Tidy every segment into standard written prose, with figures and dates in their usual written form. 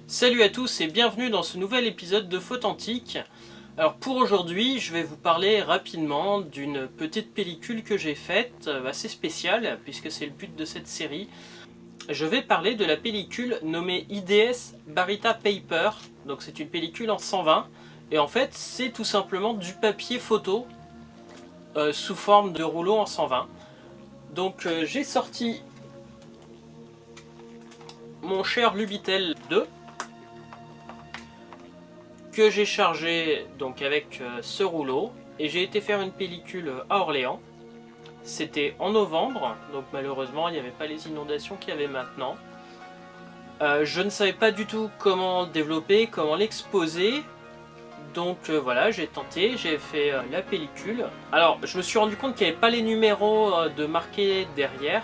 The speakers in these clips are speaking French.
Salut à tous et bienvenue dans ce nouvel épisode de Photantique. Alors pour aujourd'hui, je vais vous parler rapidement d'une petite pellicule que j'ai faite, assez spéciale puisque c'est le but de cette série. Je vais parler de la pellicule nommée IDS Barita Paper. Donc c'est une pellicule en 120 et en fait c'est tout simplement du papier photo sous forme de rouleau en 120. Donc j'ai sorti mon cher Lubitel 2 que j'ai chargé donc avec ce rouleau et j'ai été faire une pellicule à Orléans. C'était en novembre, donc malheureusement il n'y avait pas les inondations qu'il y avait maintenant. Je ne savais pas du tout comment développer, comment l'exposer. Donc voilà, j'ai tenté, j'ai fait la pellicule. Alors je me suis rendu compte qu'il n'y avait pas les numéros de marqués derrière.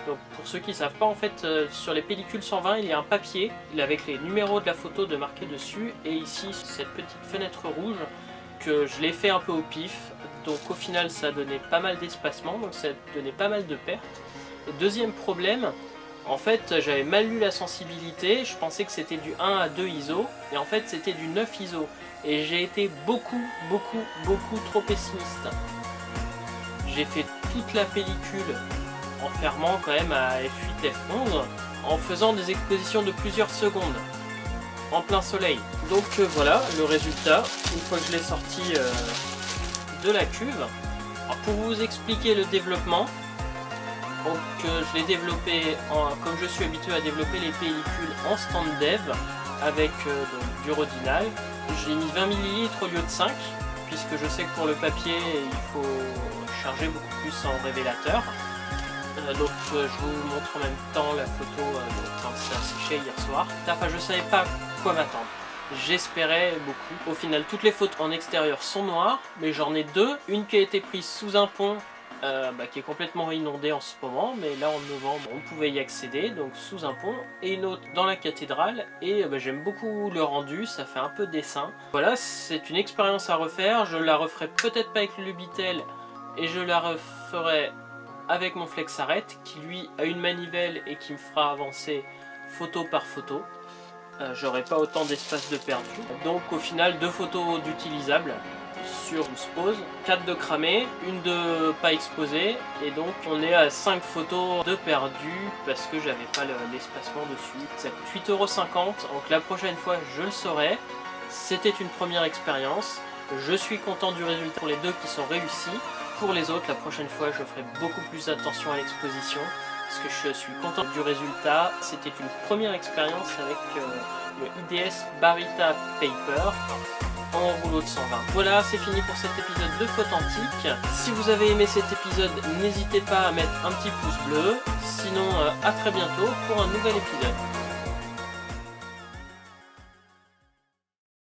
Donc pour ceux qui ne savent pas, en fait, sur les pellicules 120, il y a un papier avec les numéros de la photo de marqués dessus. Et ici, cette petite fenêtre rouge que je l'ai fait un peu au pif. Donc au final, ça donnait pas mal d'espacement, donc ça donnait pas mal de pertes. Et deuxième problème, en fait, j'avais mal lu la sensibilité. Je pensais que c'était du 1 à 2 ISO. Et en fait, c'était du 9 ISO. Et j'ai été beaucoup trop pessimiste. J'ai fait toute la pellicule en fermant quand même à F8, F11, en faisant des expositions de plusieurs secondes, en plein soleil. Donc voilà le résultat, une fois que je l'ai sorti de la cuve. Alors, pour vous expliquer le développement, donc, je l'ai développé, comme je suis habitué à développer les pellicules en stand dev, avec donc, du Rodinal. J'ai mis 20 ml au lieu de 5, puisque je sais que pour le papier, il faut charger beaucoup plus en révélateur. Donc je vous montre en même temps la photo quand ça a séché hier soir. Enfin, je savais pas quoi m'attendre. J'espérais beaucoup. Au final, toutes les photos en extérieur sont noires, mais j'en ai deux. Une qui a été prise sous un pont qui est complètement inondé en ce moment, mais là en novembre on pouvait y accéder, donc sous un pont, et une autre dans la cathédrale, et j'aime beaucoup le rendu, ça fait un peu dessin. Voilà, c'est une expérience à refaire. Je la referai peut-être pas avec le Lubitel, et je la referai avec mon Flex Arrête qui lui a une manivelle et qui me fera avancer photo par photo. J'aurai pas autant d'espace de perdu. Donc au final 2 photos d'utilisables sur 12 poses, 4 de cramées, une de pas exposée, et donc on est à 5 photos de perdues parce que j'avais pas l'espacement dessus. Ça coûte 8,50 €, donc la prochaine fois je le saurai. C'était une première expérience. Je suis content du résultat pour les deux qui sont réussis. Pour les autres, la prochaine fois, je ferai beaucoup plus attention à l'exposition parce que je suis content du résultat. C'était une première expérience avec le IDS Barita Paper en rouleau de 120. Voilà, c'est fini pour cet épisode de Photantique. Si vous avez aimé cet épisode, n'hésitez pas à mettre un petit pouce bleu. Sinon, à très bientôt pour un nouvel épisode.